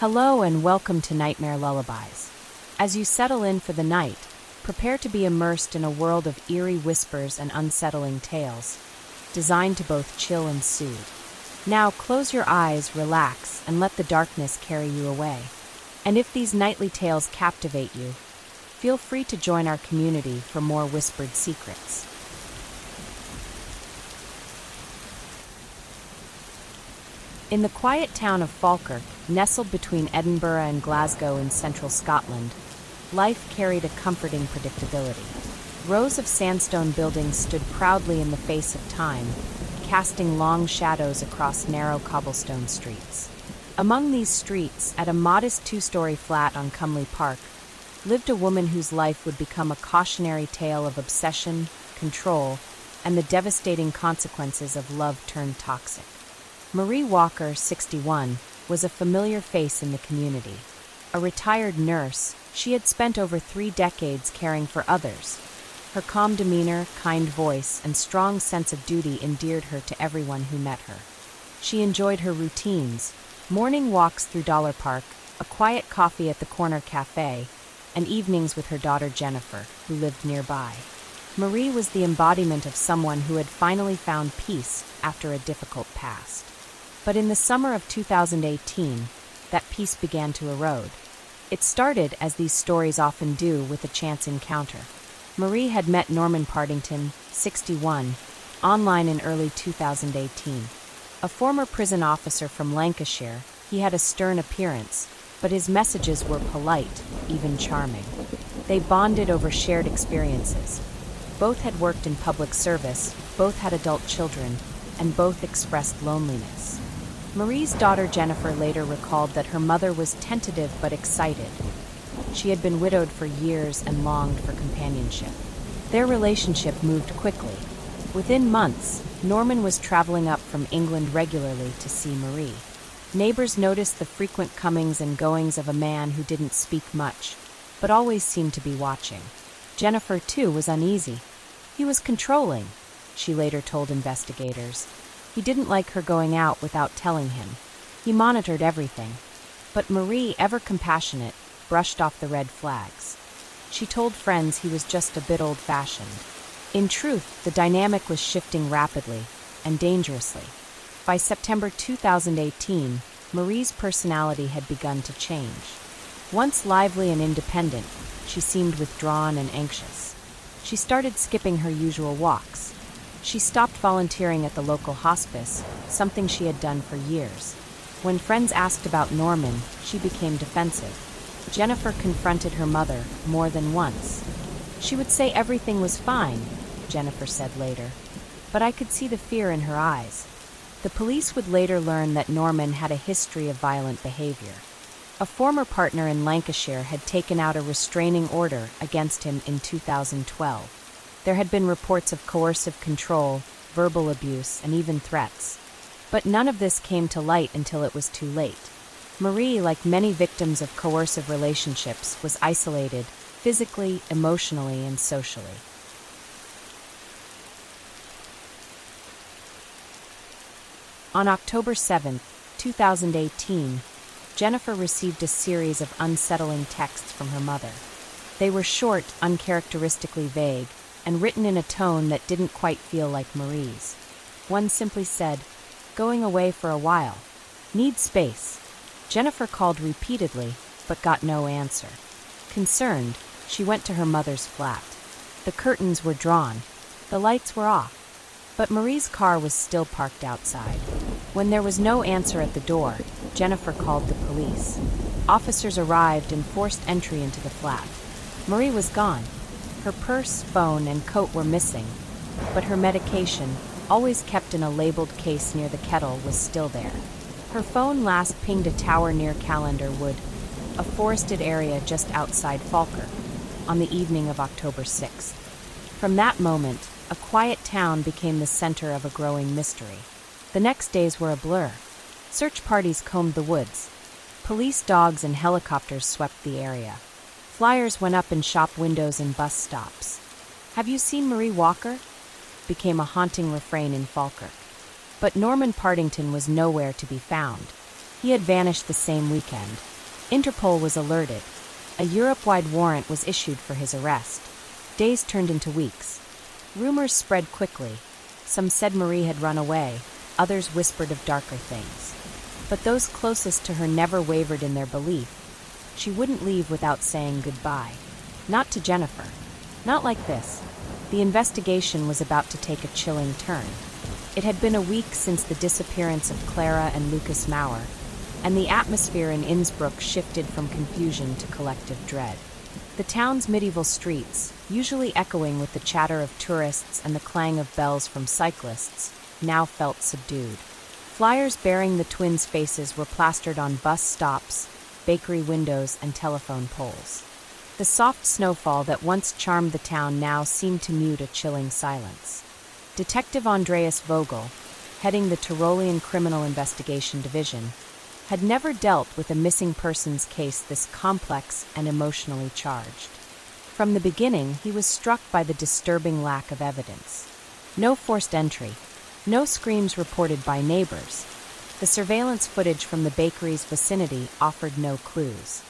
Hello and welcome to Nightmare Lullabies. As you settle in for the night, prepare to be immersed in a world of eerie whispers and unsettling tales, designed to both chill and soothe. Now close your eyes, relax, and let the darkness carry you away. And if these nightly tales captivate you, feel free to join our community for more whispered secrets. In the quiet town of Falkirk, nestled between Edinburgh and Glasgow in central Scotland, life carried a comforting predictability. Rows of sandstone buildings stood proudly in the face of time, casting long shadows across narrow cobblestone streets. Among these streets, at a modest two-story flat on Cumley Park, lived a woman whose life would become a cautionary tale of obsession, control, and the devastating consequences of love turned toxic. Marie Walker, 61, was a familiar face in the community. A retired nurse, she had spent over 3 decades caring for others. Her calm demeanor, kind voice, and strong sense of duty endeared her to everyone who met her. She enjoyed her routines, morning walks through Dollar Park, a quiet coffee at the corner cafe, and evenings with her daughter Jennifer, who lived nearby. Marie was the embodiment of someone who had finally found peace after a difficult past. But in the summer of 2018, that peace began to erode. It started, as these stories often do, with a chance encounter. Marie had met Norman Partington, 61, online in early 2018. A former prison officer from Lancashire, he had a stern appearance, but his messages were polite, even charming. They bonded over shared experiences. Both had worked in public service, both had adult children, and both expressed loneliness. Marie's daughter Jennifer later recalled that her mother was tentative but excited. She had been widowed for years and longed for companionship. Their relationship moved quickly. Within months, Norman was traveling up from England regularly to see Marie. Neighbors noticed the frequent comings and goings of a man who didn't speak much, but always seemed to be watching. Jennifer, too, was uneasy. He was controlling, she later told investigators. He didn't like her going out without telling him. He monitored everything. But Marie, ever compassionate, brushed off the red flags. She told friends he was just a bit old-fashioned. In truth, the dynamic was shifting rapidly and dangerously. By September 2018, Marie's personality had begun to change. Once lively and independent, she seemed withdrawn and anxious. She started skipping her usual walks. She stopped volunteering at the local hospice, something she had done for years. When friends asked about Norman, she became defensive. Jennifer confronted her mother more than once. She would say everything was fine, Jennifer said later, but I could see the fear in her eyes. The police would later learn that Norman had a history of violent behavior. A former partner in Lancashire had taken out a restraining order against him in 2012. There had been reports of coercive control, verbal abuse, and even threats. But none of this came to light until it was too late. Marie, like many victims of coercive relationships, was isolated, physically, emotionally, and socially. On October 7, 2018, Jennifer received a series of unsettling texts from her mother. They were short, uncharacteristically vague, and written in a tone that didn't quite feel like Marie's. One simply said, "Going away for a while. Need space." Jennifer called repeatedly, but got no answer. Concerned, she went to her mother's flat. The curtains were drawn. The lights were off. But Marie's car was still parked outside. When there was no answer at the door, Jennifer called the police. Officers arrived and forced entry into the flat. Marie was gone. Her purse, phone, and coat were missing, but her medication, always kept in a labeled case near the kettle, was still there. Her phone last pinged a tower near Callender Wood, a forested area just outside Falkirk, on the evening of October 6th. From that moment, a quiet town became the center of a growing mystery. The next days were a blur. Search parties combed the woods. Police dogs and helicopters swept the area. Flyers went up in shop windows and bus stops. "Have you seen Marie Walker?" became a haunting refrain in Falkirk. But Norman Partington was nowhere to be found. He had vanished the same weekend. Interpol was alerted. A Europe-wide warrant was issued for his arrest. Days turned into weeks. Rumors spread quickly. Some said Marie had run away, others whispered of darker things. But those closest to her never wavered in their belief. She wouldn't leave without saying goodbye. Not to Jennifer. Not like this. The investigation was about to take a chilling turn. It had been a week since the disappearance of Clara and Lukas Maurer, and the atmosphere in Innsbruck shifted from confusion to collective dread. The town's medieval streets, usually echoing with the chatter of tourists and the clang of bells from cyclists, now felt subdued. Flyers bearing the twins' faces were plastered on bus stops, bakery windows, and telephone poles. The soft snowfall that once charmed the town now seemed to mute a chilling silence. Detective Andreas Vogel, heading the Tyrolean Criminal Investigation Division, had never dealt with a missing persons case this complex and emotionally charged. From the beginning, he was struck by the disturbing lack of evidence. No forced entry, no screams reported by neighbors. The surveillance footage from the bakery's vicinity offered no clues.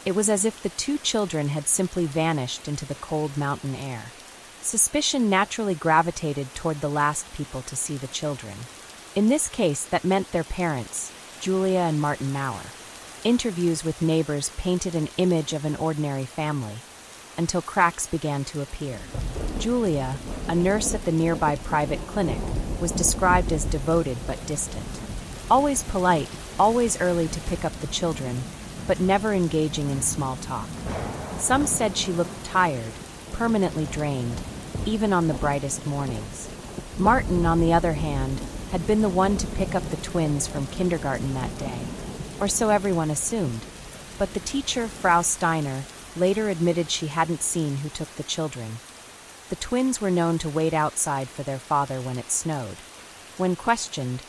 It was as if the two children had simply vanished into the cold mountain air. Suspicion naturally gravitated toward the last people to see the children. In this case, that meant their parents, Julia and Martin Maurer. Interviews with neighbors painted an image of an ordinary family, until cracks began to appear. Julia, a nurse at the nearby private clinic, was described as devoted but distant. Always polite, always early to pick up the children, but never engaging in small talk. Some said she looked tired, permanently drained, even on the brightest mornings. Martin, on the other hand, had been the one to pick up the twins from kindergarten that day, or so everyone assumed. But the teacher, Frau Steiner, later admitted she hadn't seen who took the children. The twins were known to wait outside for their father when it snowed. When questioned,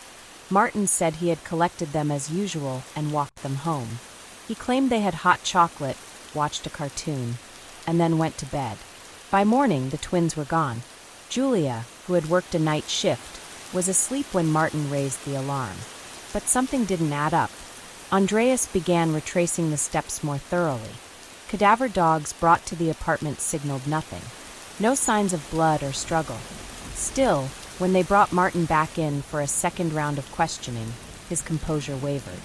Martin said he had collected them as usual and walked them home. He claimed they had hot chocolate, watched a cartoon, and then went to bed. By morning, the twins were gone. Julia, who had worked a night shift, was asleep when Martin raised the alarm. But something didn't add up. Andreas began retracing the steps more thoroughly. Cadaver dogs brought to the apartment signaled nothing. No signs of blood or struggle. Still, when they brought Martin back in for a second round of questioning, his composure wavered.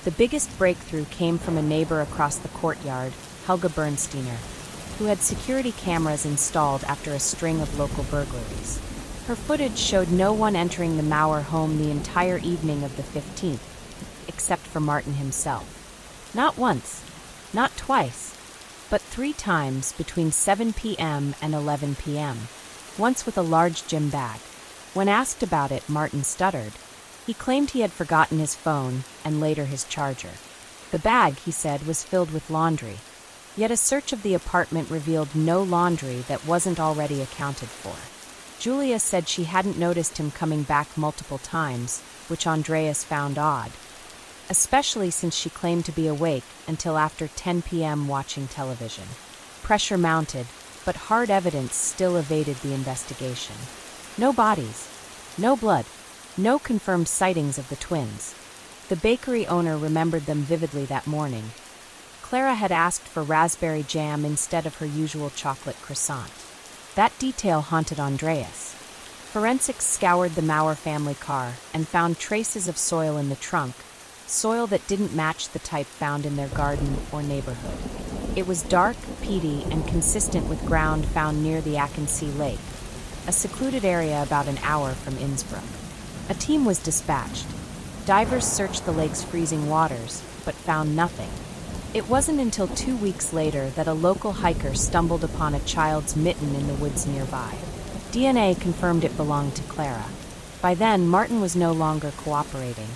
The biggest breakthrough came from a neighbor across the courtyard, Helga Bernsteiner, who had security cameras installed after a string of local burglaries. Her footage showed no one entering the Maurer home the entire evening of the 15th, except for Martin himself. Not once, not twice, but 3 times between 7 p.m. and 11 p.m., once with a large gym bag. When asked about it, Martin stuttered. He claimed he had forgotten his phone and later his charger. The bag, he said, was filled with laundry. Yet a search of the apartment revealed no laundry that wasn't already accounted for. Julia said she hadn't noticed him coming back multiple times, which Andreas found odd, especially since she claimed to be awake until after 10 p.m. watching television. Pressure mounted, but hard evidence still evaded the investigation. No bodies, no blood, no confirmed sightings of the twins. The bakery owner remembered them vividly that morning. Clara had asked for raspberry jam instead of her usual chocolate croissant. That detail haunted Andreas. Forensics scoured the Maurer family car and found traces of soil in the trunk, soil that didn't match the type found in their garden or neighborhood. It was dark, peaty, and consistent with ground found near the Achensee Lake, a secluded area about an hour from Innsbruck. A team was dispatched. Divers searched the lake's freezing waters, but found nothing. It wasn't until 2 weeks later that a local hiker stumbled upon a child's mitten in the woods nearby. DNA confirmed it belonged to Clara. By then, Martin was no longer cooperating.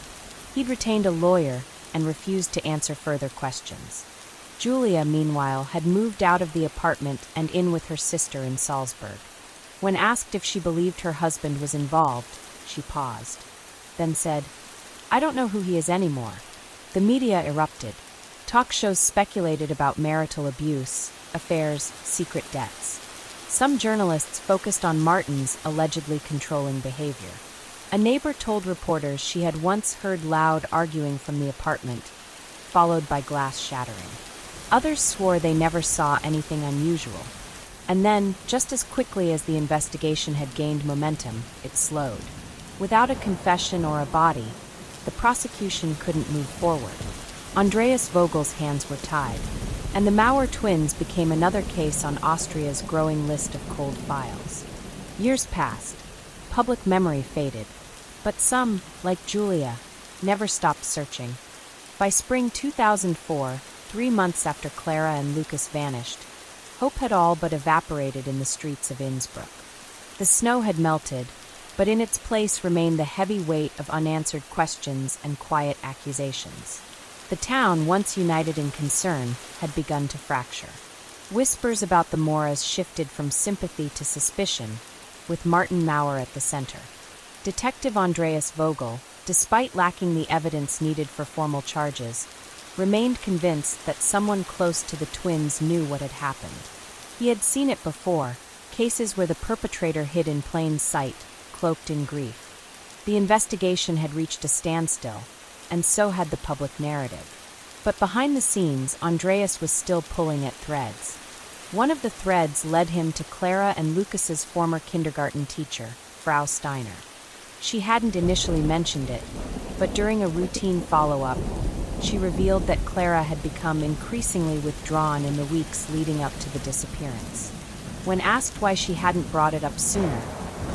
He'd retained a lawyer and refused to answer further questions. Julia, meanwhile, had moved out of the apartment and in with her sister in Salzburg. When asked if she believed her husband was involved, she paused, then said, "I don't know who he is anymore." The media erupted. Talk shows speculated about marital abuse, affairs, secret debts. Some journalists focused on Martin's allegedly controlling behavior. A neighbor told reporters she had once heard loud arguing from the apartment, followed by glass shattering. Others swore they never saw anything unusual. And then, just as quickly as the investigation had gained momentum, it slowed. Without a confession or a body, the prosecution couldn't move forward. Andreas Vogel's hands were tied, and the Maurer twins became another case on Austria's growing list of cold files. Years passed. Public memory faded. But some, like Julia, never stopped searching. By spring 2004, 3 months after Clara and Lukas vanished, hope had all but evaporated in the streets of Innsbruck. The snow had melted, but in its place remained the heavy weight of unanswered questions and quiet accusations. The town, once united in concern, had begun to fracture. Whispers about the Maurers shifted from sympathy to suspicion, with Martin Maurer at the center. Detective Andreas Vogel, despite lacking the evidence needed for formal charges, remained convinced that someone close to the twins knew what had happened. He had seen it before, cases where the perpetrator hid in plain sight, cloaked in grief. The investigation had reached a standstill, and so had the public narrative. But behind the scenes, Andreas was still pulling at threads. One of the threads led him to Clara and Lukas's former kindergarten teacher, Frau Steiner. She hadn't initially mentioned it, but during a routine follow-up, she revealed that Clara had become increasingly withdrawn in the weeks leading up to the disappearance. When asked why she hadn't brought it up sooner,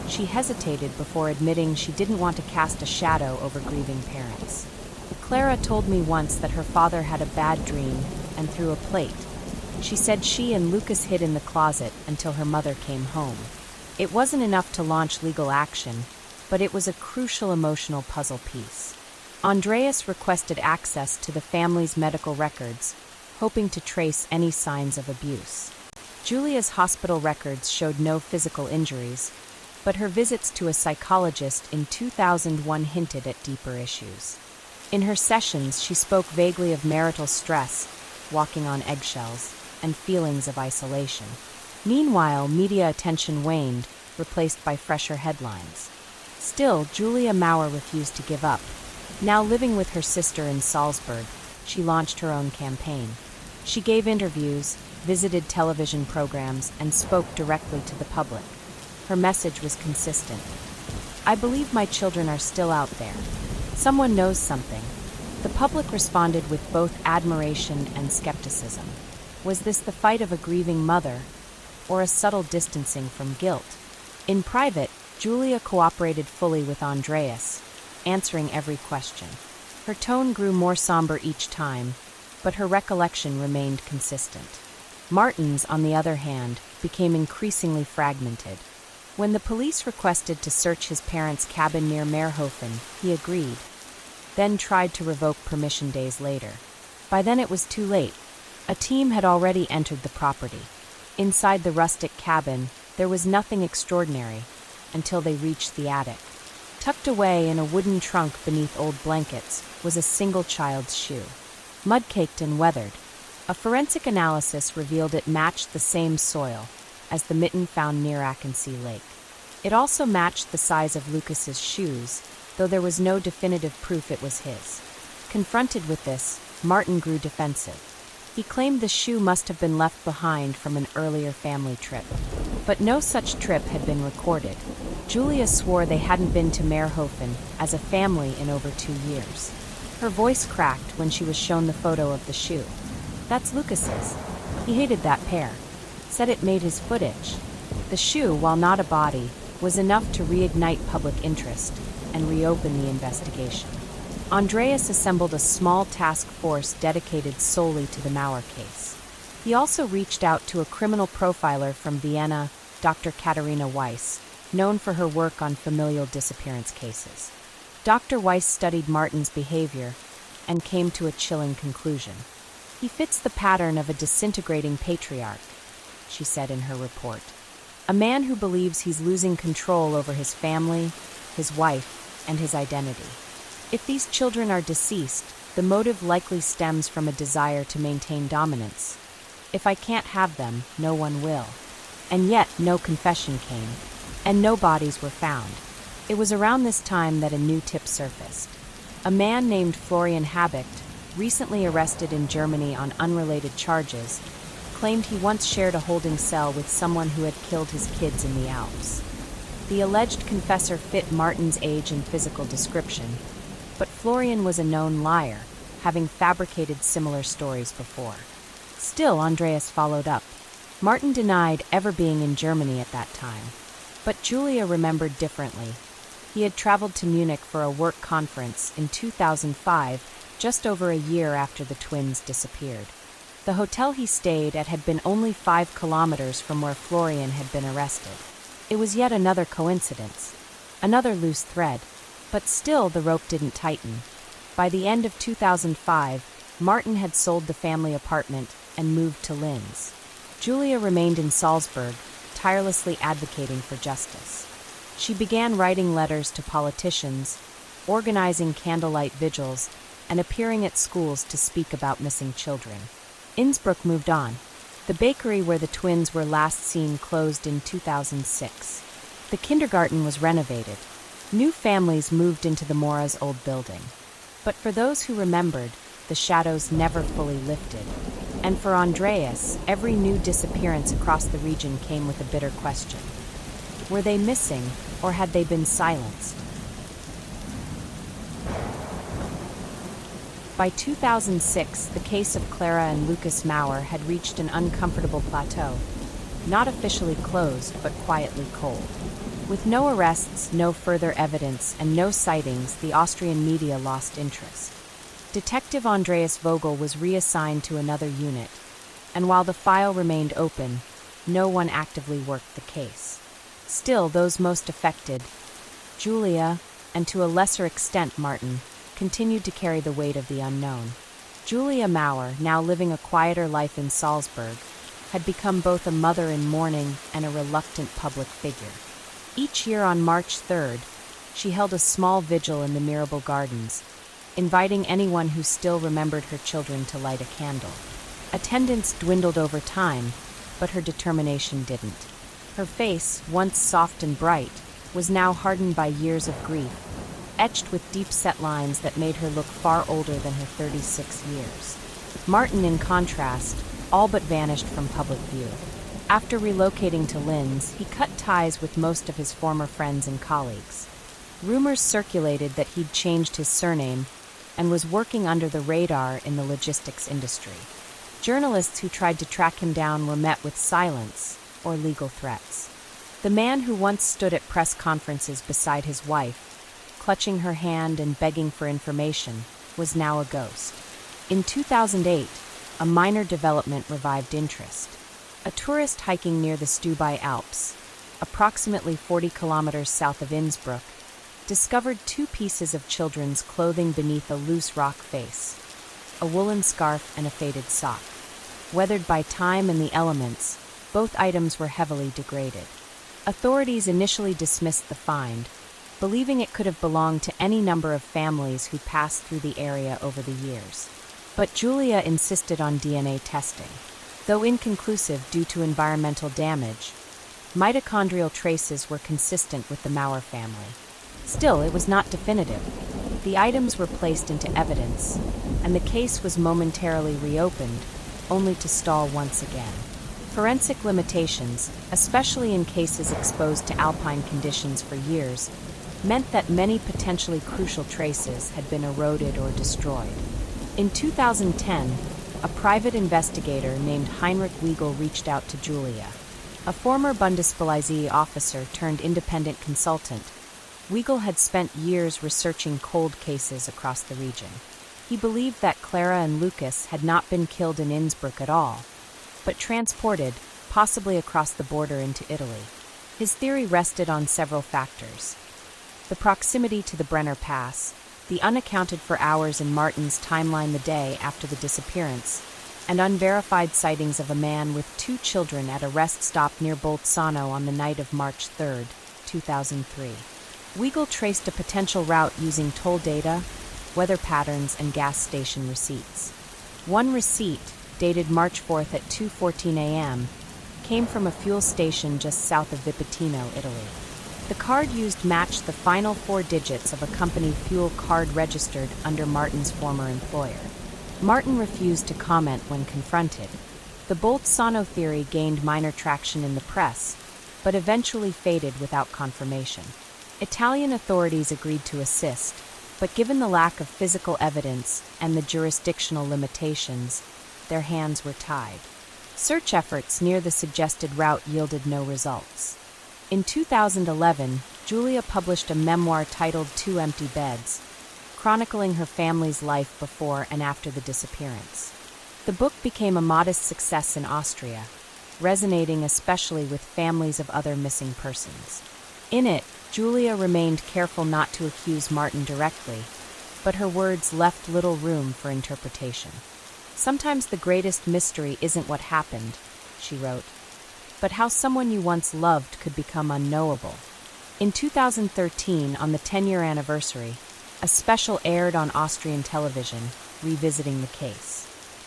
she hesitated before admitting she didn't want to cast a shadow over grieving parents. Clara told me once that her father had a bad dream and threw a plate. She said she and Lukas hid in the closet until her mother came home. It wasn't enough to launch legal action, but it was a crucial emotional puzzle piece. Andreas requested access to the family's medical records, hoping to trace any signs of abuse. Julia's hospital records showed no physical injuries, but her visits to a psychologist in 2001 hinted at deeper issues. In her sessions, she spoke vaguely of marital stress, walking on eggshells, and feelings of isolation. Meanwhile, media attention waned, replaced by fresher headlines. Still, Julia Maurer refused to give up. Now living with her sister in Salzburg, she launched her own campaign. She gave interviews, visited television programs, and spoke directly to the public. Her message was consistent. "I believe my children are still out there. Someone knows something." The public responded with both admiration and skepticism. Was this the fight of a grieving mother, or a subtle distancing from guilt? In private, Julia cooperated fully with Andreas, answering every question. Her tone grew more somber each time, but her recollection remained consistent. Martin's, on the other hand, became increasingly fragmented. When the police requested to search his parents' cabin near Meerhofen, he agreed, then tried to revoke permission days later. By then it was too late. A team had already entered the property. Inside the rustic cabin, there was nothing extraordinary until they reached the attic. Tucked away in a wooden trunk beneath old blankets was a single child's shoe. Mud-caked and weathered, a forensic analysis revealed it matched the same soil as the mitten found near Ackensee Lake. It also matched the size of Lukas's shoes, though there was no definitive proof it was his. Confronted with this, Martin grew defensive. He claimed the shoe must have been left behind from an earlier family trip. But no such trip had been recorded. Julia swore they hadn't been to Meerhofen as a family in over 2 years. Her voice cracked when she was shown the photo of the shoe. "That's Lukas's. He hated that pair. Said it made his foot itch." The shoe, while not a body, was enough to reignite public interest and reopen the investigation. Andreas assembled a small task force dedicated solely to the Maurer case. He also reached out to a criminal profiler from Vienna, Dr. Katharina Weiss, known for her work on familial disappearance cases. Dr. Weiss studied Martin's behavior and came to a chilling conclusion. "He fits the pattern of a disintegrating patriarch," she said in her report. "A man who believes he's losing control over his family, his wife, and his identity. If these children are deceased, the motive likely stems from a desire to maintain dominance. If I can't have them, no one will." And yet, no confession came, and no bodies were found. It was around this time that a new tip surfaced. A man named Florian Habicht, recently arrested in Germany on unrelated charges, claimed he once shared a holding cell with someone who had killed his kids in the Alps. The alleged confessor fit Martin's age and physical description, but Florian was a known liar, having fabricated similar stories before. Still, Andreas followed up. Martin denied ever being in Germany at that time, but Julia remembered differently. He had traveled to Munich for a work conference in 2005, just over a year after the twins disappeared. The hotel he stayed at had been only 5 kilometers from where Florian had been arrested. It was yet another coincidence, another loose thread, but still the rope didn't tighten. By the end of 2005, Martin had sold the family apartment and moved to Linz. Julia remained in Salzburg, tirelessly advocating for justice. She began writing letters to politicians, organizing candlelight vigils, and appearing at schools to speak about missing children. Innsbruck moved on. The bakery where the twins were last seen closed in 2006. The kindergarten was renovated. New families moved into the Maurer's old building. But for those who remembered, the shadows never fully lifted. And for Andreas, every new disappearance across the region came with a bitter question. Were they missing, or had they been silenced? By 2006, the case of Clara and Lukas Maurer had reached an uncomfortable plateau, not officially closed, but quietly cold. With no arrests, no further evidence, and no sightings, the Austrian media lost interest. Detective Andreas Vogel was reassigned to another unit, and while the file remained open, no one actively worked the case. Still, those most affected, Julia, and to a lesser extent Martin, continued to carry the weight of the unknown. Julia Maurer, now living a quieter life in Salzburg, had become both a mother in mourning and a reluctant public figure. Each year on March 3rd, she held a small vigil in the Mirabel Gardens, inviting anyone who still remembered her children to light a candle. Attendance dwindled over time, but her determination didn't. Her face, once soft and bright, was now hardened by years of grief, etched with deep-set lines that made her look far older than her 36 years. Martin, in contrast, all but vanished from public view. After relocating to Linz, he cut ties with most of his former friends and colleagues. Rumors circulated that he'd changed his surname and was working under the radar in the logistics industry. Journalists who tried to track him down were met with silence or legal threats. The man who once stood at press conferences beside his wife, clutching her hand and begging for information, was now a ghost. In 2008, a minor development revived interest. A tourist hiking near the Stubai Alps, approximately 40 kilometers south of Innsbruck, discovered 2 pieces of children's clothing beneath a loose rock face, a woolen scarf and a faded sock. Weathered by time and the elements, both items were heavily degraded. Authorities initially dismissed the find, believing it could have belonged to any number of families who passed through the area over the years. But Julia insisted on DNA testing. Though inconclusive due to environmental damage, mitochondrial traces were consistent with the Maurer family. Still, it was not definitive. The items were placed into evidence, and the case was momentarily reopened, only to stall once again. Forensic limitations, especially in cases exposed to alpine conditions for years, meant that many potentially crucial traces had been eroded or destroyed. In 2010, a private investigator named Heinrich Wiegel reached out to Julia. A former Bundespolizei officer turned independent consultant, Wiegel had spent years researching cold cases across the region. He believed that Clara and Lukas had not been killed in Innsbruck at all, but transported, possibly across the border into Italy. His theory rested on several factors: the proximity to the Brenner Pass, the unaccounted for hours in Martin's timeline the day after the disappearance, and unverified sightings of a man with 2 children at a rest stop near Bolzano on the night of March 3, 2003. Wiegel traced a potential route using toll data, weather patterns, and gas station receipts. One receipt, dated March 4th at 2:14 a.m., came from a fuel station just south of Vipitino, Italy. The card used matched the final 4 digits of a company fuel card registered under Martin's former employer. Martin refused to comment when confronted. The Bolzano theory gained minor traction in the press, but eventually faded without confirmation. Italian authorities agreed to assist, but given the lack of physical evidence and the jurisdictional limitations, their hands were tied. Search efforts near the suggested route yielded no results. In 2011, Giulia published a memoir titled Two Empty Beds, chronicling her family's life before and after the disappearance. The book became a modest success in Austria, resonating especially with families of other missing persons. In it, Giulia remained careful not to accuse Martin directly, but her words left little room for interpretation. "Sometimes the greatest mystery isn't what happened," she wrote, "but how someone you once loved could become unknowable." In 2013, on the 10-year anniversary, a special aired on Austrian television, revisiting the case.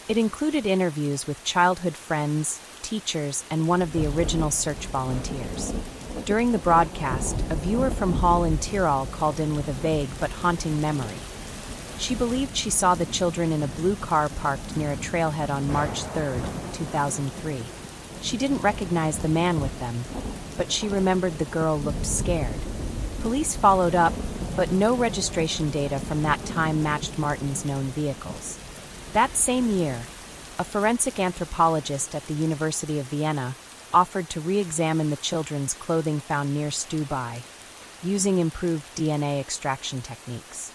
It included interviews with childhood friends, teachers, and one of the original search volunteers. During the broadcast, a viewer from Hall in Tyrol called in with a vague but haunting memory. She believed she saw the children in a blue car parked near a trailhead on March 3, 2003. She didn't recognize the man with them, but she remembered the girl looked scared. Police followed up, but no registration data from that time matched Martin's known vehicles. That same year, a forensic anthropologist at the University of Vienna offered to re-examine the children's clothing found near Stubai, using improved DNA extraction techniques.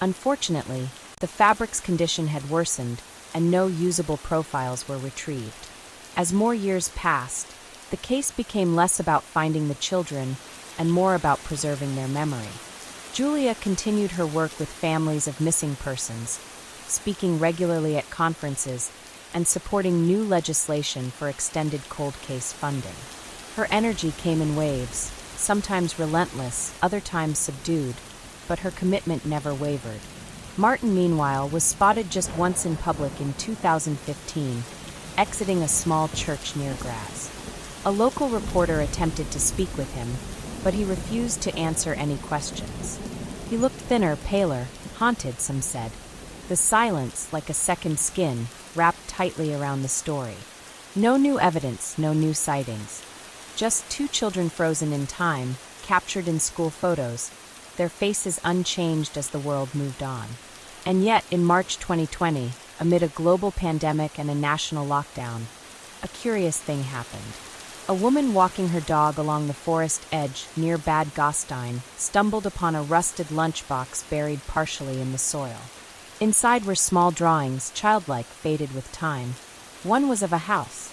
Unfortunately, the fabric's condition had worsened, and no usable profiles were retrieved. As more years passed, the case became less about finding the children and more about preserving their memory. Giulia continued her work with families of missing persons, speaking regularly at conferences and supporting new legislation for extended cold case funding. Her energy came in waves, sometimes relentless, other times subdued, but her commitment never wavered. Martin, meanwhile, was spotted just once in public in 2015, exiting a small church near Graz. A local reporter attempted to speak with him, but he refused to answer any questions. He looked thinner, paler, haunted, some said. The silence, like a second skin, wrapped tightly around the story. No new evidence, no new sightings. Just two children frozen in time, captured in school photos, their faces unchanged as the world moved on. And yet, in March 2020, amid a global pandemic and a national lockdown, a curious thing happened. A woman walking her dog along the forest edge near Bad Gastein stumbled upon a rusted lunchbox buried partially in the soil. Inside were small drawings, childlike, faded with time. One was of a house.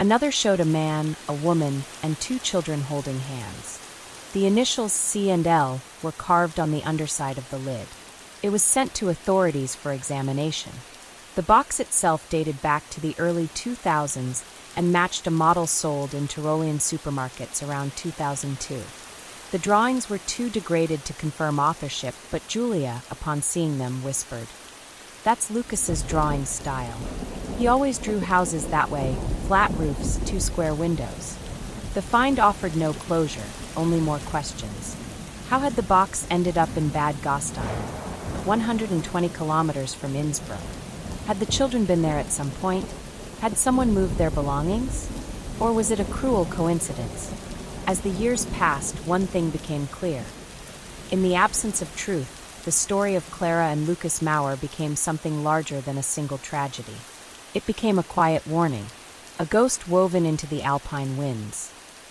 Another showed a man, a woman, and two children holding hands. The initials C and L were carved on the underside of the lid. It was sent to authorities for examination. The box itself dated back to the early 2000s and matched a model sold in Tyrolean supermarkets around 2002. The drawings were too degraded to confirm authorship, but Giulia, upon seeing them, whispered, "That's Lukas's drawing style. He always drew houses that way, flat roofs, two square windows." The find offered no closure, only more questions. How had the box ended up in Bad Gastein, 120 kilometers from Innsbruck? Had the children been there at some point? Had someone moved their belongings? Or was it a cruel coincidence? As the years passed, one thing became clear. In the absence of truth, the story of Clara and Lukas Maurer became something larger than a single tragedy. It became a quiet warning, a ghost woven into the alpine winds,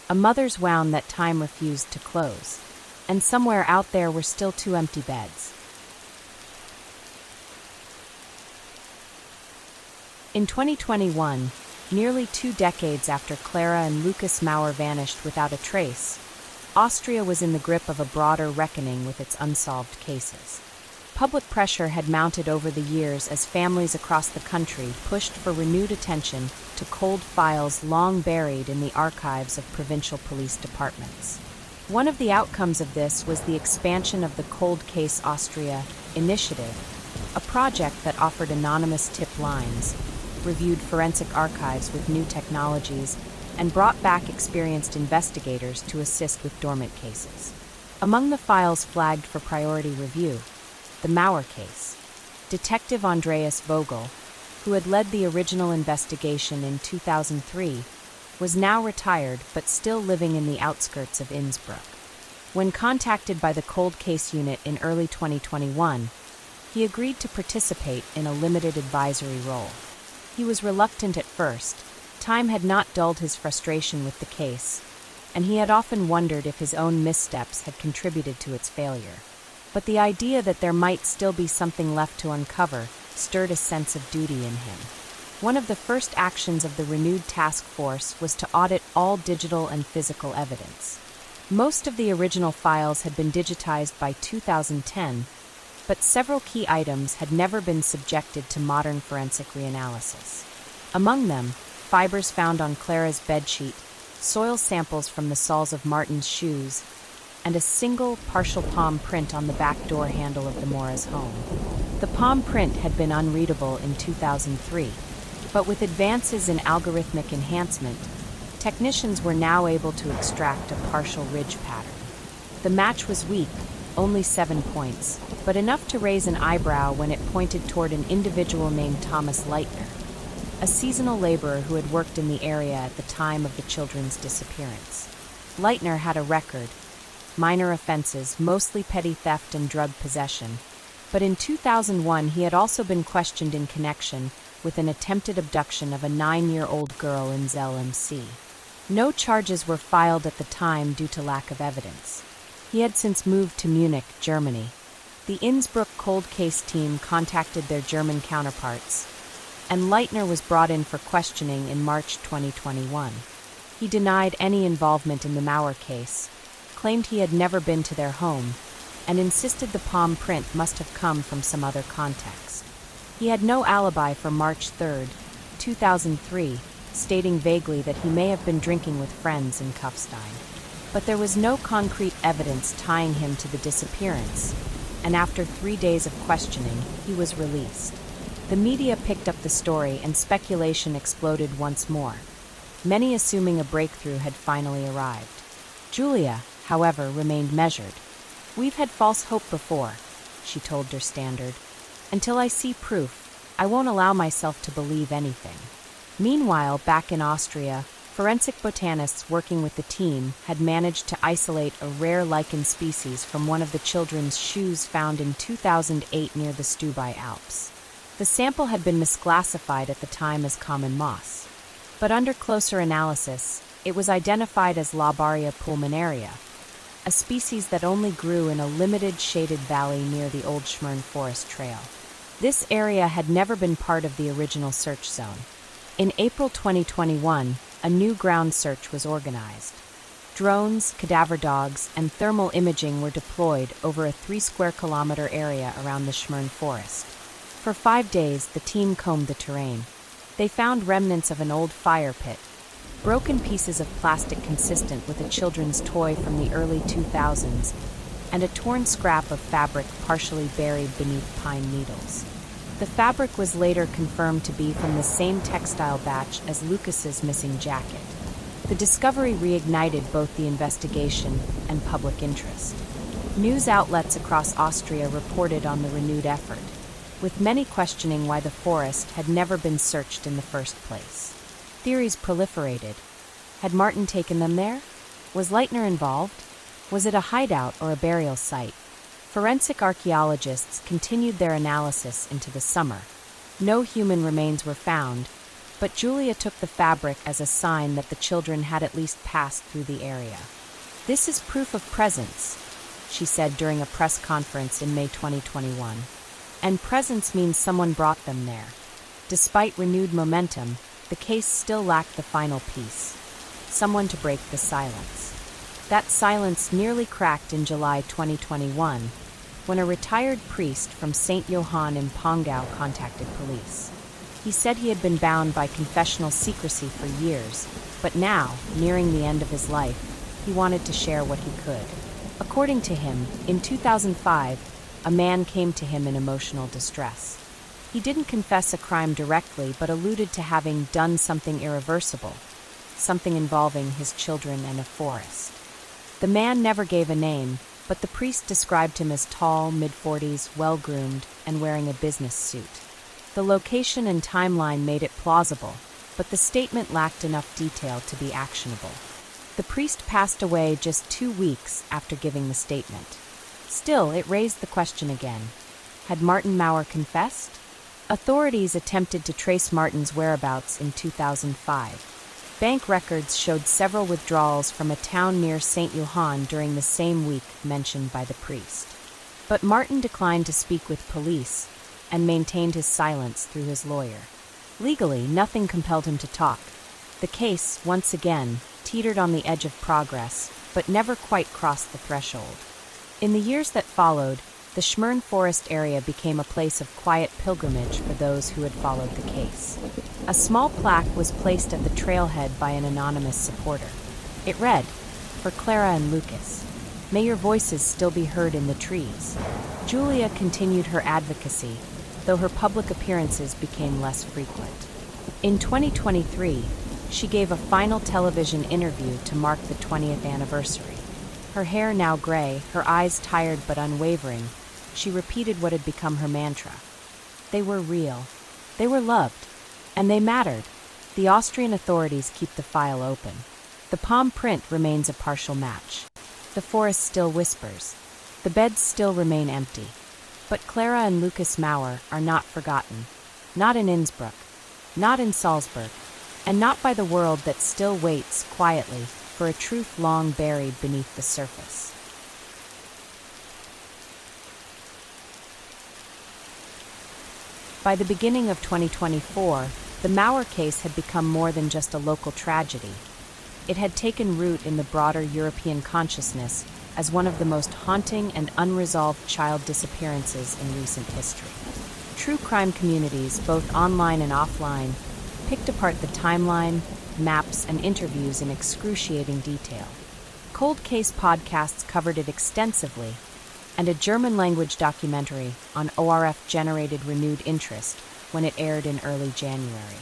a mother's wound that time refused to close, and somewhere out there were still two empty beds. In 2021, nearly 2 decades after Clara and Lukas Maurer vanished without a trace, Austria was in the grip of a broader reckoning with its unsolved cases. Public pressure had mounted over the years as families across the country pushed for renewed attention to cold files long buried in the archives of provincial police departments. One of the outcomes of this was the expansion of the Cold Case Austria initiative, a project that offered anonymous tip lines, reviewed forensic archives with new technologies, and brought back experienced investigators to assist with dormant cases. Among the files flagged for priority review, the Maurer case. Detective Andreas Vogel, who had led the original investigation in 2003, was now retired but still living in the outskirts of Innsbruck. When contacted by the Cold Case Unit in early 2021, he agreed to participate in a limited advisory role. He was reluctant at first. Time had not dulled his frustration with the case, and he had often wondered if his own missteps had contributed to its failure. But the idea that there might still be something left to uncover stirred a sense of duty in him. One of the first actions of the renewed task force was to audit all digital and physical evidence. Most of the original files had been digitized by 2010, but several key items had never been subjected to modern forensic reanalysis. Among them, fibers found on Clara's bedsheet, soil samples from the soles of Martin's shoes, and a single, partial palm print on the back door handle of the Maurer's home. The palm print had been unreadable in 2003, but with advances in algorithmic enhancement, technicians were now able to extract a partial ridge pattern. The match was weak, only 7 points, but enough to raise an eyebrow when it pointed toward an individual named Thomas Leitner, a seasonal laborer who had worked in the area at the time of the children's disappearance. Leitner had a record: minor offenses, mostly petty theft and drug possession, but in 2001 he had also been questioned in connection with an attempted abduction of a 9-year-old girl in Zell am See. No charges were filed at the time due to lack of evidence. He had since moved to Munich, Germany. The Innsbruck cold case team contacted their German counterparts, and Leitner was brought in for questioning in March 2021. He denied any involvement in the Maurer case, claimed he had never been to their home, and insisted the palm print must have come from some other context. He had no alibi for March 3, 2003, stating vaguely that he may have been drinking with friends in Kufstein. But there was no concrete evidence tying him to the disappearance, and after 3 days of questioning, he was released. The media picked up the story and speculation exploded once more, many assuming a breakthrough had finally arrived. Julia, however, remained measured. "We've had false hope before," she told Der Standard. "Until I see proof, I won't allow myself to believe anything." Meanwhile, back in Austria, forensic botanists working with the team had managed to isolate a rare lichen species from one of the children's shoes found in 2008 near the Stubai Alps. The sample had been misclassified at the time as common moss, but under closer analysis, it was identified as Labaria pulmonaria, a species that only grew in a limited shaded valley near the Old Schmern Forest Trail. This area had never been part of the original search zone. In April 2021, a new ground search was organized. Drones, cadaver dogs, and thermal imaging were deployed over a 3-square-kilometer area around the Schmern Forest. For 5 days, the team combed the terrain. They found remnants of an old fire pit, broken pieces of plastic consistent with a children's toy from the early 2000s, and a torn scrap of fabric partially buried beneath pine needles. The fabric was later confirmed to be from the same textile batch as Lukas's missing jacket. The discovery reignited both the investigation and public interest. News outlets across Austria reported on the renewed effort, with many questioning why the forest had never been searched in the first place. Theories proliferated. Had Martin taken them there? Was Leitner involved? Was it a hideout or a burial site? Forensic archaeologists continued their analysis into the summer. No human remains were found, but Julia took the fabric as a sign that the children had at least passed through the area. "This is proof of presence," she said during a press conference in May 2021. "And presence means someone brought them there." Despite renewed momentum, the case still lacked the final piece: someone to break the silence. That silence nearly cracked in July 2021, when a retired priest from St. Johann in Pongau contacted police. He said he had been bound by confessional secrecy for years, but now, nearing the end of his life, he wanted to share what he could. According to him, in 2005, a man came to him in emotional distress. He didn't confess a crime directly, but alluded to having done something irreversible, something involving his children and a forest. The man never gave a name, but the priest described him as tall, mid-40s, well-groomed, and wearing a business suit. The location and timeline made it plausible, but the statement lacked enough detail to be actionable. The priest passed away just 2 weeks after giving the statement. Still, it raised the question again. Had Martin Maurer confessed? Authorities attempted to trace Martin's whereabouts in 2005. Bank records showed several withdrawals from a town near St. Johann during the same week mentioned by the priest. But Martin declined to speak with police and maintained his silence through his lawyer. Legally, nothing compelled him to talk. The case, once again, teetered on the edge of progress, but never quite crossed the threshold. In the years that followed, the Schmern Forest area became a place of quiet pilgrimage for those who had followed the case. A small plaque was placed at the trailhead by an anonymous supporter. It read, "For Clara and Lukas. May your voices still be heard in the trees." Julia continued her advocacy, though her public appearances became less frequent. In 2023, she gave a final television interview to mark the 20th anniversary. Her hair now gray, her eyes tired but unwavering, she repeated what had become her mantra. They were real. They were loved. And they mattered. The Austrian authorities keep the file open. The palm print remains a partial match. The forest still whispers. The beds still remain empty. But Clara and Lukas Maurer are not forgotten. Not in Innsbruck. Not in Salzburg. And not by the world that still waits quietly for a truth long buried beneath the surface. By the beginning of 2024, the Maurer case had become more than just a local tragedy. It had taken root in the broader European consciousness as one of the most haunting and unresolved child disappearances in recent history. True crime communities, both online and offline, picked apart the timeline, maps, and interviews in excruciating detail. Cold Case podcasts covered it extensively, and a German-language documentary on ORF generated renewed interest when it aired in early January.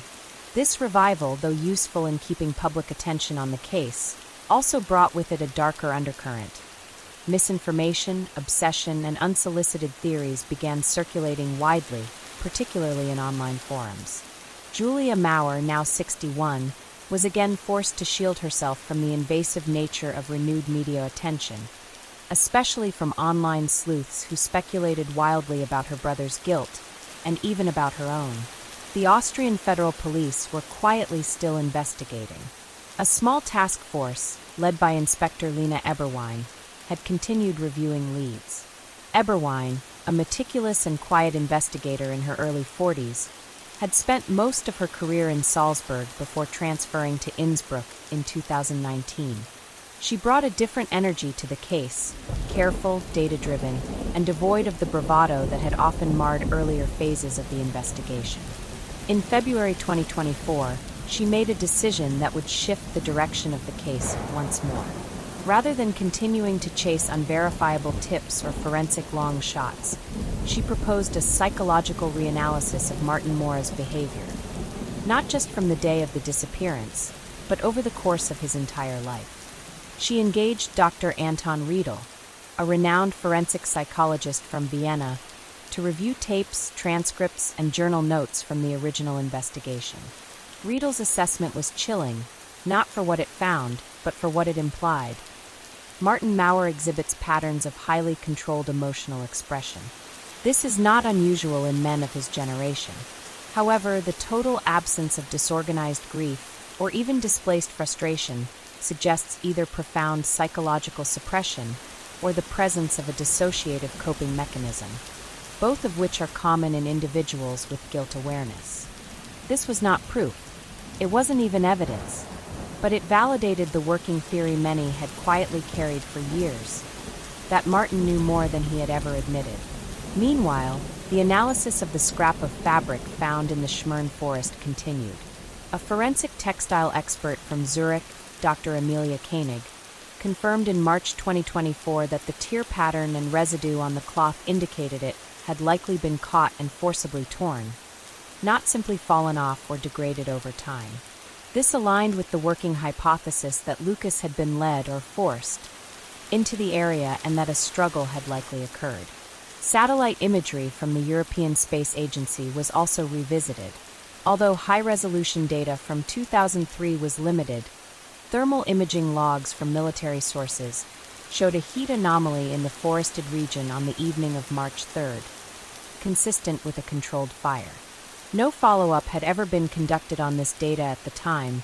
This revival, though useful in keeping public attention on the case, also brought with it a darker undercurrent. Misinformation, obsession, and unsolicited theories began circulating widely, particularly in online forums. Julia Maurer, now 61, was again forced to shield herself from the invasive nature of renewed media attention, especially from online sleuths who speculated wildly about her brother's guilt, and even about her own. The Austrian Federal Police were quietly still investigating. A small task force, led by Inspector Lena Eberwein, had continued reviewing leads. Eberwein, a meticulous and quiet investigator in her early 40s, had spent most of her career in Salzburg before transferring to Innsbruck in 2019. She brought a different energy to the case, careful, data-driven, and devoid of the bravado that had often marred earlier phases of the investigation. In February 2024, she made a decision that would shift the direction of the case once more. Rather than continuing to chase unverifiable tips or forensic long shots, she proposed a psychological reanalysis of Martin Maurer's behavior, not just from the day of the disappearance, but over the course of his entire life. She engaged Dr. Anton Riedel, a renowned forensic psychologist from Vienna, to review tapes, transcripts, and journal notes from the original investigation. Riedel's assessment was chilling, not for what it found, but for what it implied. Martin Maurer exhibits patterns of highly controlled emotional expression. This is not unusual in men of his generation. However, the total absence of disorganized grief, or even displaced frustration, suggests either profound psychological suppression or the presence of a dissociative coping mechanism, both of which are common in individuals with guilt awareness. This was not proof. It wasn't even evidence. But it validated the working theory many had quietly carried for years, that Martin knew more than he had ever admitted. Meanwhile, the analysis of the scrap of fabric found in the Schmern forest continued. A forensic textile expert from Zurich, Dr. Amelia Koenig, confirmed in March 2024 that the tear pattern and residue on the cloth indicated it had likely been caught and forcibly torn, not simply fallen off or degraded over time. This aligned with the working hypothesis that Lukas had been led or forced into the area and that a struggle had likely occurred. Satellite imagery from the European Space Agency was also revisited. Although high-resolution data from 2003 was limited, thermal imaging logs from military sources showed a heat anomaly in the forested region on the evening of March 3rd, consistent with a controlled fire. No follow-up had ever been conducted on this data at the time,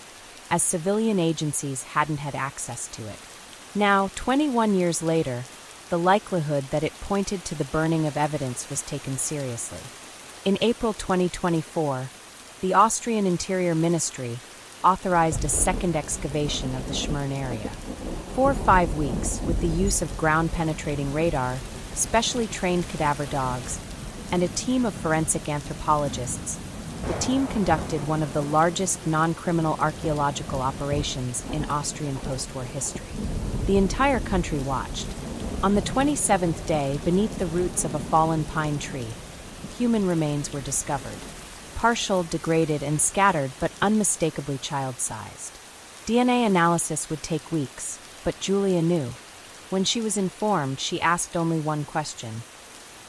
as civilian agencies hadn't had access to it. Now, 21 years later, the likelihood that it pointed to the burning of evidence was taken seriously. In April 2024, the Austrian Interior Ministry authorized a second excavation of the Schmern area. For 5 weeks, with the use of ground-penetrating radar, specially trained cadaver dogs, and a team of forensic anthropologists, the team conducted one of the largest non-criminal archaeological operations in Austrian post-war history. The entire country watched. On the 27th day, beneath the roots of a fallen pine tree, human remains were discovered. Partial, degraded, and scattered, but unmistakably child-sized. DNA analysis would take weeks, but Julia knew. When she was informed, she asked only one question.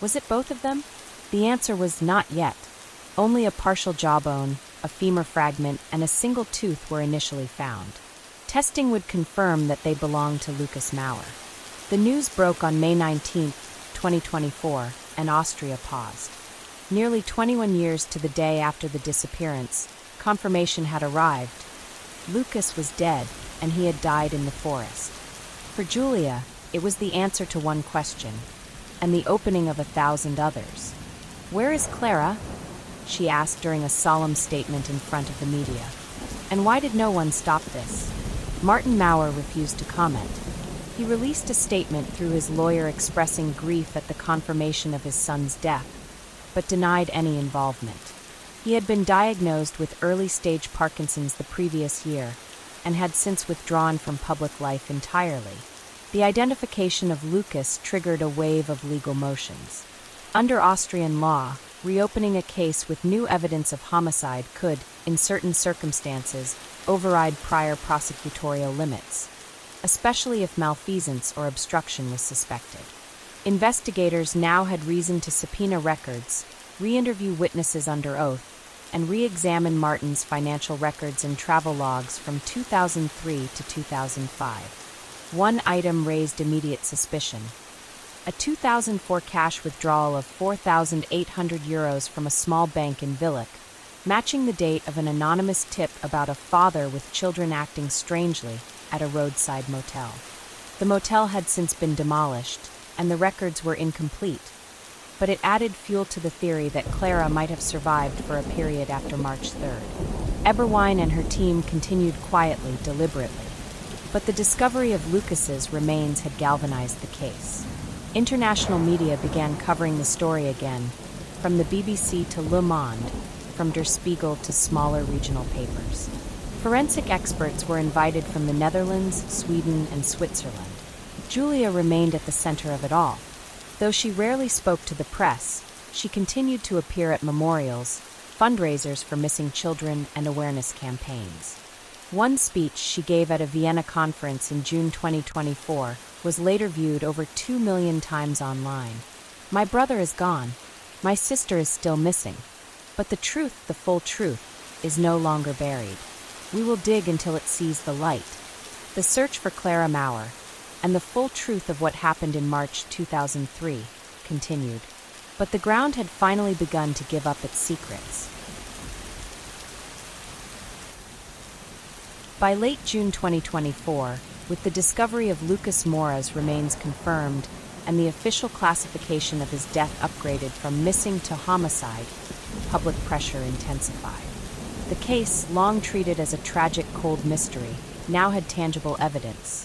Was it both of them? The answer was not yet. Only a partial jawbone, a femur fragment, and a single tooth were initially found. Testing would confirm that they belonged to Lukas Maurer. The news broke on May 19, 2024, and Austria paused. Nearly 21 years to the day after the disappearance, confirmation had arrived. Lukas was dead, and he had died in the forest. For Julia, it was the answer to one question, and the opening of 1,000 others. "Where is Clara?" she asked during a solemn statement in front of the media. And why did no one stop this? Martin Maurer refused to comment. He released a statement through his lawyer expressing grief at the confirmation of his son's death, but denied any involvement. He had been diagnosed with early-stage Parkinson's the previous year and had since withdrawn from public life entirely. The identification of Lukas triggered a wave of legal motions. Under Austrian law, reopening a case with new evidence of homicide could, in certain circumstances, override prior prosecutorial limits, especially if malfeasance or obstruction was suspected. Investigators now had reason to subpoena records, re-interview witnesses under oath, and re-examine Martin's financial records and travel logs from 2003 to 2005. One item raised immediate suspicion. A 2004 cash withdrawal of €4,800 from a small bank in Villach, matching the date of an anonymous tip about a father with children acting strangely at a roadside motel. The motel had since been demolished, and the records were incomplete, but it added fuel to the theory that Clara might have survived for a period after March 3rd. Eberwein and her team continued quietly, deliberately, but the discovery of Lukas's remains had galvanized the case. International media began covering the story again, from the BBC to Le Monde, from Der Spiegel to smaller regional papers. Forensic experts were invited from the Netherlands, Sweden, and Switzerland. Julia remained at the center of it all. Though she rarely spoke to the press, she continued to appear at memorials, fundraisers for missing children, and awareness campaigns. One speech she gave at a Vienna conference in June 2024 was later viewed over 2 million times online. "My brother is gone. My sister is still missing. But the truth, the full truth, is no longer buried. We will dig until it sees the light." The search for Clara Maurer, and the full truth of what happened in March 2003, continued. But the ground had finally begun to give up its secrets. By late June 2024, with the discovery of Lukas Maurer's remains confirmed and the official classification of his death upgraded from missing to homicide, public pressure intensified. The case, long treated as a tragic cold mystery, now had tangible evidence.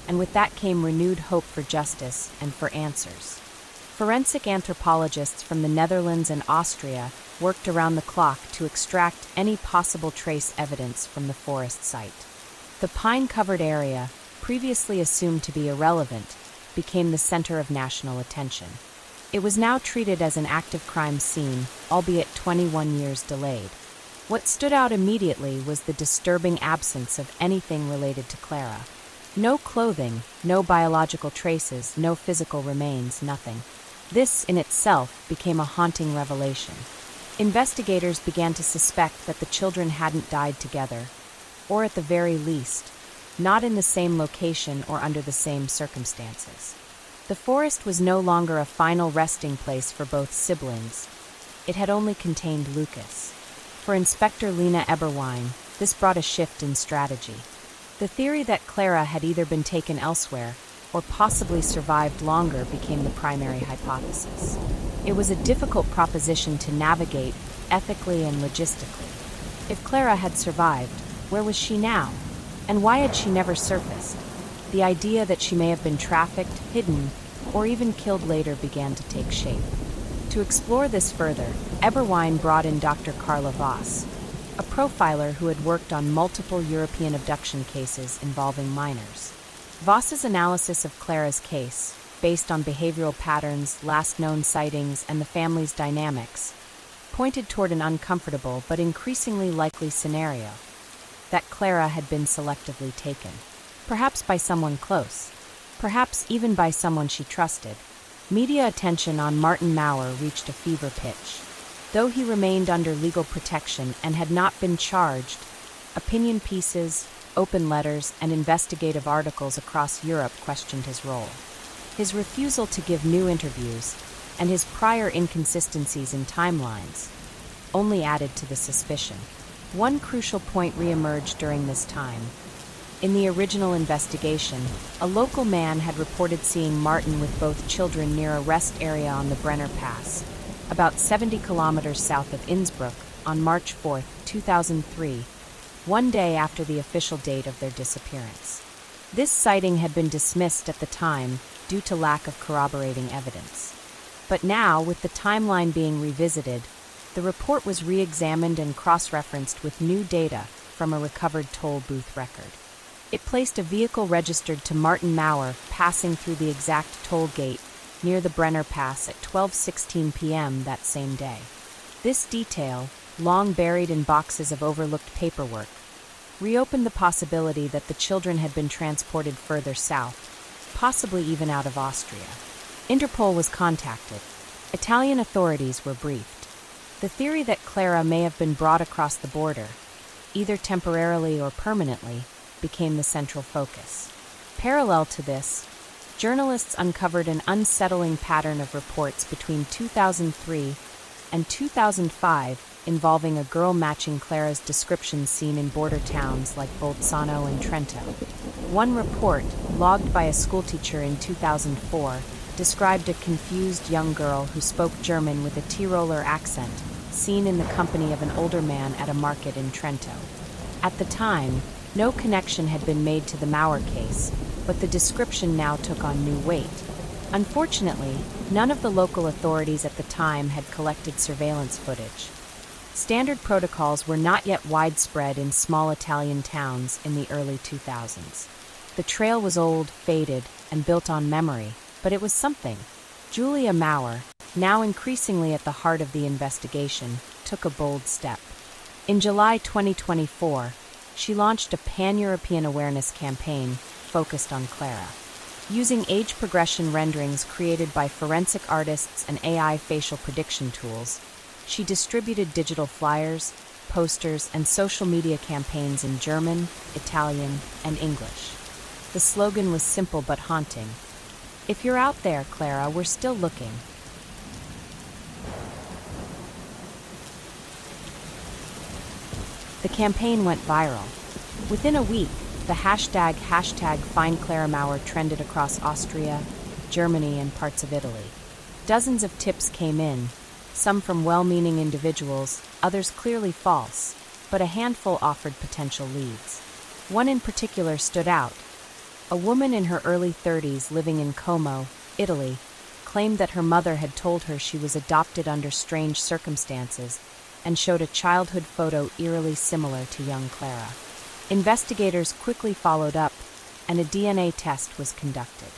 And with that came renewed hope for justice and for answers. Forensic anthropologists from the Netherlands and Austria worked around the clock to extract any possible trace evidence from the forest site. The pine-covered area, previously assumed to be irrelevant, became the center of national attention. It was now treated as an active crime scene, albeit 21 years delayed. What stood out immediately was the disturbing absence of anything related to Clara. No clothing, no biological traces, no physical remains, nothing. This, in itself, became a haunting revelation. Investigators began to suspect that the children hadn't died together, or at the very least, not in the same location or under the same circumstances. The forest was no longer a final resting place for both siblings. It had only contained Lukas. For Inspector Lena Eberwein, this brought a shift in strategy. The theory that Clara had either been taken elsewhere or possibly survived longer became the primary hypothesis. It was a difficult proposition to navigate ethically and logistically. If Clara had survived, where was she now? And why had she never surfaced? The idea that she may have been trafficked, hidden, or even killed later began to take shape. To explore this further, Eberwein brought in Dr. Carla Voss, a profiler who had worked on multiple European abduction cases involving minors. Voss's analysis of Clara's case, based on behavioral patterns, last known sightings, and the family's dynamics, pointed toward an uncomfortable but increasingly likely scenario: that Clara had been selectively taken. Perhaps by someone close. Perhaps even by someone she trusted. Media attention on Martin Maurer reached a fever pitch. Though he remained under legal protection and had not been charged, opinion pieces, open letters, and investigative articles across Europe questioned his role. His refusal to give new interviews, and his prior inconsistencies in timelines, only added to the suspicion. One crucial point reemerged during this time. In the original investigation, a local man had reported seeing Martin with both children near a rest area on the Brenner Pass, about 70 kilometers south of Innsbruck, on March 4, 2003, one day after the official date of their disappearance. This sighting had been dismissed at the time due to lack of corroborating evidence. But now, with the timeline being revisited, the report was re-examined and cross-referenced with new data from a recovered toll booth record. It placed a vehicle registered to Martin Maurer passing through the exact toll gate near the Brenner Pass at 12:16 p.m. that same day. This detail, long buried in boxes of overlooked paperwork, reopened the possibility that the children had been transported further south, possibly even out of Austria. Interpol was contacted. Italian authorities were briefed. The theory that Clara may have been brought across the border, either temporarily or permanently, became the central focus. Parallel to this, journalists uncovered an unsettling pattern of reports between 2003 and 2005 involving a girl matching Clara's description seen in border towns like Bolzano and Trento. One report, logged by a schoolteacher in 2004, described a confused young girl who spoke German with a Tiroler accent, seen in the company of an older man at a market in Trento. At the time, no connection had been made to the Maurer case, but the description now took on new weight. Unfortunately, none of the local authorities at the time had collected surveillance footage. Standard protocols were not yet widespread in small Italian towns in the early 2000s. The trail was old, faded, and built on memory, but it was something. Julia Maurer, now increasingly at the heart of the investigation, took a bold step. In July 2024, she launched a pan-European awareness campaign focused on Clara. Using age progression renderings created by forensic artists and AI facial prediction tools, she distributed digital flyers, posters, and social media campaigns in German, Italian, and English. The slogan was simple but haunting. "If you're out there, Clara, we're still looking." The campaign went viral. Within a week, the hashtag #FindClaraMaurer trended across Austria, Germany, and parts of Italy. Dozens of tips came in, some from well-meaning individuals, others clearly false, but a handful offered potential leads. One in particular stood out. A woman in her early 30s living in Como, Italy, claimed that her mother had told her she was adopted under strange circumstances and showed a childhood photo eerily similar to young Clara. Investigators quickly followed up, and a DNA test was conducted.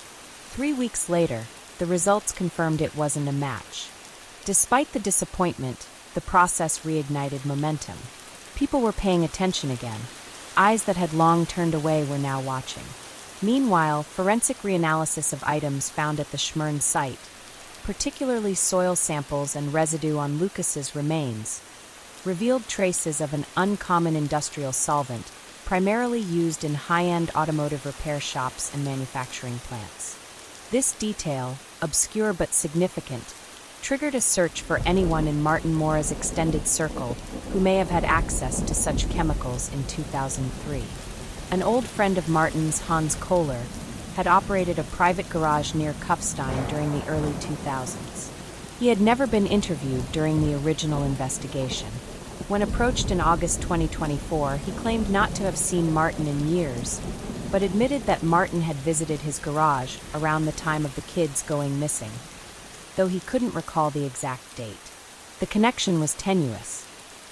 3 weeks later, the results confirmed it wasn't a match. Despite the disappointment, the process reignited momentum. People were paying attention again. Eyes that had long turned away were now watching. Meanwhile, forensic reanalysis of items found at the Schmern site particularly soil samples and residue on Lukas's remains, revealed traces of an uncommon industrial solvent, primarily used in high-end automotive repair shops and manufacturing plants. This detail, obscure but significant, triggered a search for anyone in Martin Maurer's extended circle who may have had access to such chemicals in 2003. An old friend of Martin's, Hans Kohler, had operated a private garage near Kufstein during the early 2000s. He had never been interviewed during the original investigation. When approached in August 2024, he claimed not to have seen Martin in years, but admitted that Martin had visited his garage around the time of the kids going missing, though he couldn't recall the exact date. The connection was tenuous,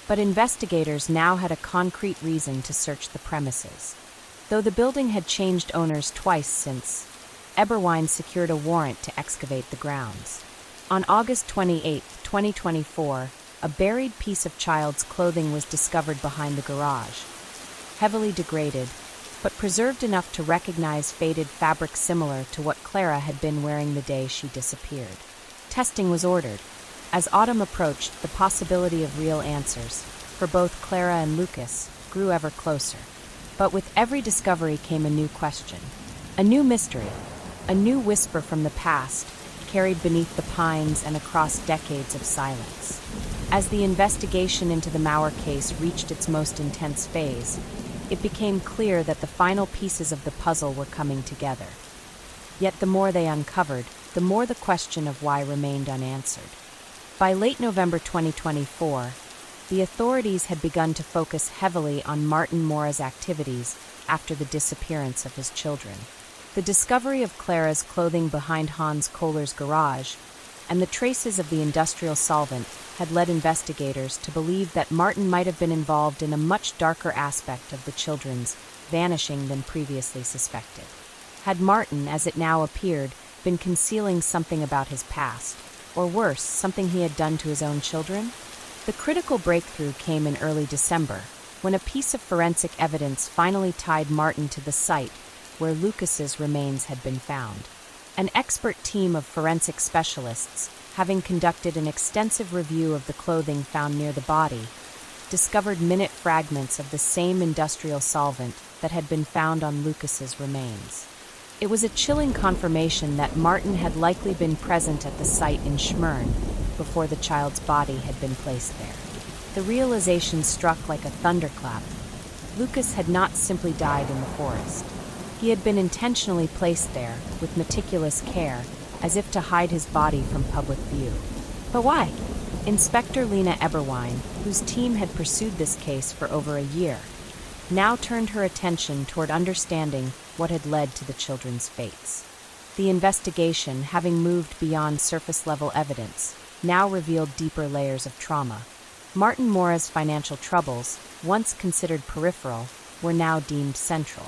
but investigators now had a concrete reason to search the premises. Though the building had changed owners twice since, Eberwein secured a warrant to excavate the grounds. On August 28, 2024, a buried piece of child's clothing was discovered behind the garage, heavily degraded, but preserved enough to recognize faded fabric similar to what Clara had been wearing the day she disappeared. Testing was ordered. As autumn approached, the possibility of real answers, for both Clara and Lukas, grew ever closer. But with every discovery came a new question, a new mystery, a new whisper from the past, carried beneath the pines and across decades of silence. As the investigation into the Maurer case reached its most intense phase, it became clear that the final pieces of the puzzle were coming together. Yet the more they uncovered, the more the question of why remained unanswered. By late November 2024, the authorities had begun to focus heavily on Martin Maurer's activities after the disappearance of his children. The discovery of Clara's clothing behind Hans Kohler's garage and the traces of the industrial solvent had led investigators to believe that Martin might have been involved in a much darker aspect of the children's vanishing than previously suspected. Had Martin, as it now appeared, been concealing something about his past, or worse, something he had done to his own children? The critical breakthrough came in early December, when a piece of forensic evidence finally tied Martin to the site where Lukas's remains had been found. An expert team of forensic specialists, having conducted an extensive review of the clothing found near the body, discovered minute fragments of the same industrial solvent that had been found on Lukas's remains. It was a chilling confirmation that Martin had likely been present at the site in Schmern before the child's body had been placed there. The realization struck like a thunderclap. Lukas had not simply died in the forest. He had been intentionally placed there, with meticulous care, as if to hide his body from public view. But why? Inspector Lena Eberwein, whose team had pursued this case for over a year, now turned her attention toward understanding what had led to the children's fates. The investigation, having moved beyond surface-level evidence, now revealed deeper layers of trauma. Martin Maurer's financial troubles, once considered peripheral, were now deemed central.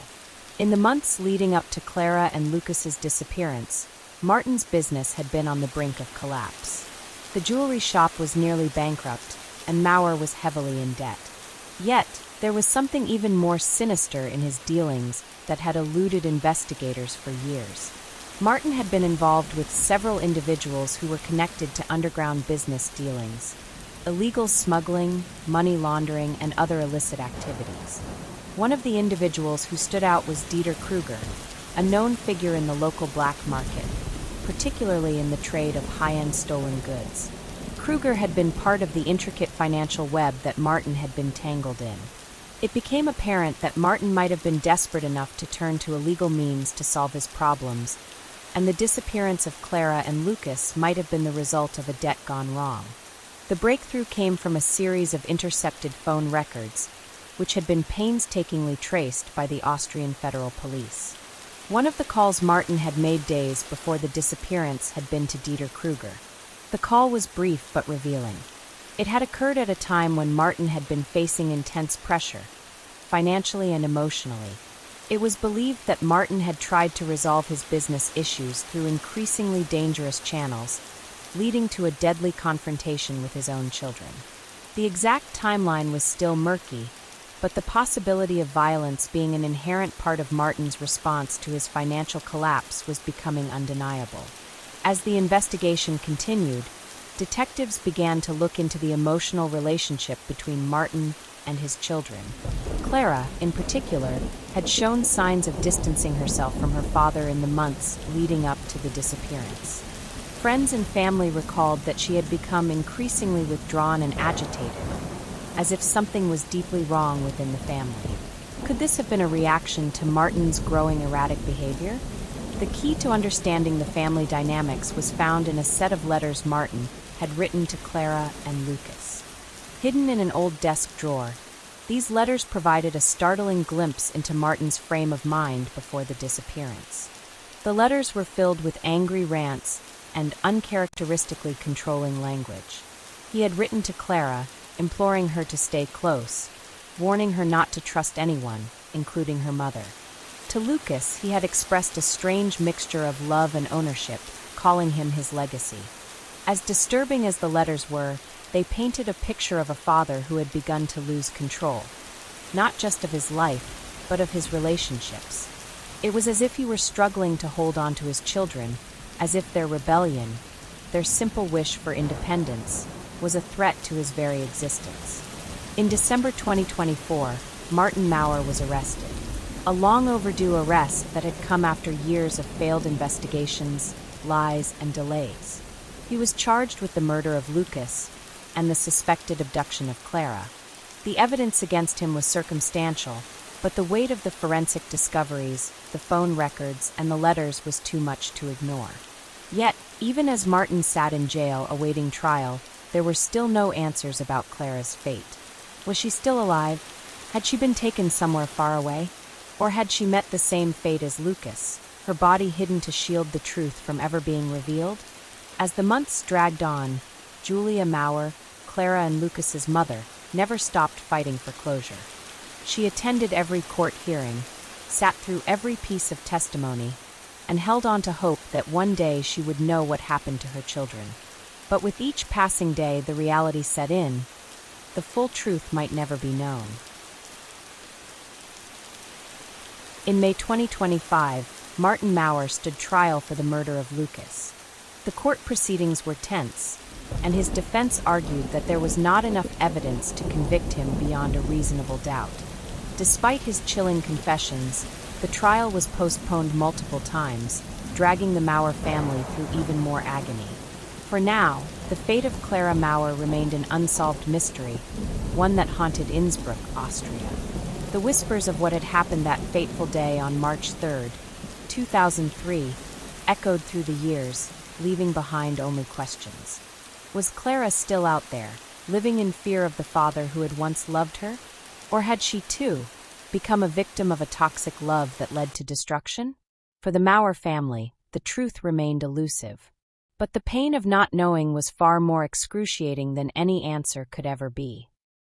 In the months leading up to Clara and Lukas's disappearance, Martin's business had been on the brink of collapse. The jewelry shop was nearly bankrupt, and Maurer was heavily in debt. Yet, there was something even more sinister in his dealings that had eluded investigators for years. Martin had been involved with several individuals who were connected to underground business dealings, illegal smuggling, money laundering, and other illicit activities. One of the individuals who stood out was Dieter Kruger, a known figure in the local black market, particularly in the trade of high-end stolen goods. Kruger had been part of the intricate financial web that Martin had been tangled in. It became apparent that Martin might have been desperate enough to turn to illegal means to solve his problems, and the disappearance of Clara and Lukas might have been the result of a debt gone wrong. The breakthrough came from a series of intercepted phone records, which had been painstakingly traced by the Austrian Federal Police. One of the calls Martin had made days before the disappearance had been to Dieter Kruger. The call was brief but revealing. It had occurred at a time when Martin had been facing intense pressure, financially and emotionally. It was believed that Martin had tried to resolve his business issues through increasingly dangerous channels, leading to a deadly confrontation with his own children. The exact timeline was still murky, but the possibility of violence being an inherent part of Martin's response to his financial collapse was becoming undeniable. As the investigation continued, detectives began to look into the emotional relationship between Martin and his children. Clara, in particular, had shown signs of distancing herself from her father in the months leading up to the disappearance. Friends and family recalled that she had become increasingly withdrawn and agitated, as if something was deeply wrong within the family. Could this have been a reaction to Martin's growing erratic behavior? The key to understanding the family dynamics was found in a set of letters Martin had written to Clara and Lukas. Hidden in an old desk drawer, these letters provided a startling glimpse into Martin's frame of mind before the disappearance. The letters were filled with angry rants and uncharacteristically controlling language. He had written to Clara, imploring her to stay close, warning her not to trust anyone, including her mother. To Lukas, he had expressed a strange mixture of love and ownership, calling him his legacy. As disturbing as the letters were, they painted a picture of a father who had begun to lose control, not just of his life, but of his relationships. It was as if he were struggling to hold on to his children, as if their rebellion, their simple wish for independence, was a threat to his very existence. In December 2024, Martin Maurer was arrested. A long overdue arrest that had come after years of failed investigations, lies, and delays. He was charged with the murder of Lukas and the suspected abduction of Clara. The evidence against him was circumstantial, but the weight of the forensic discoveries, the phone records, and the letters was too much to ignore. Yet, even as Martin sat in jail awaiting trial, there were still no answers about Clara's fate. Was she still alive? Had she been taken somewhere far away? Or had she met the same fate as Lukas, her body hidden to shield the truth from ever being revealed? As the months dragged on, Julia Maurer, Clara and Lukas's mother, never stopped fighting for closure. She attended every court hearing, sat through every piece of testimony, and held on to hope that one day she would know what happened to her children. But with each passing day, the reality set in. The full truth might never be known. In May 2025, Martin Maurer stood trial for the murder of Lukas. The court proceedings were tense, and his defense argued that there was not enough evidence to convict him beyond a reasonable doubt. Despite his chilling confessions, the trial was postponed multiple times, dragging the Maurer family through even more agony. For now, the fate of Clara Maurer remained an unsolved mystery, one that haunted Innsbruck, Austria. The whispers of what had happened that fateful day on March 3, 2003, echoed through the years, leaving behind only questions. Was Clara still out there, living in fear of the father who had once loved her? Or had she, too, become a victim of a toxic love that led to destruction? For the Maurer family, the truth remained elusive. But the pain of not knowing was far more excruciating than any answer could ever be.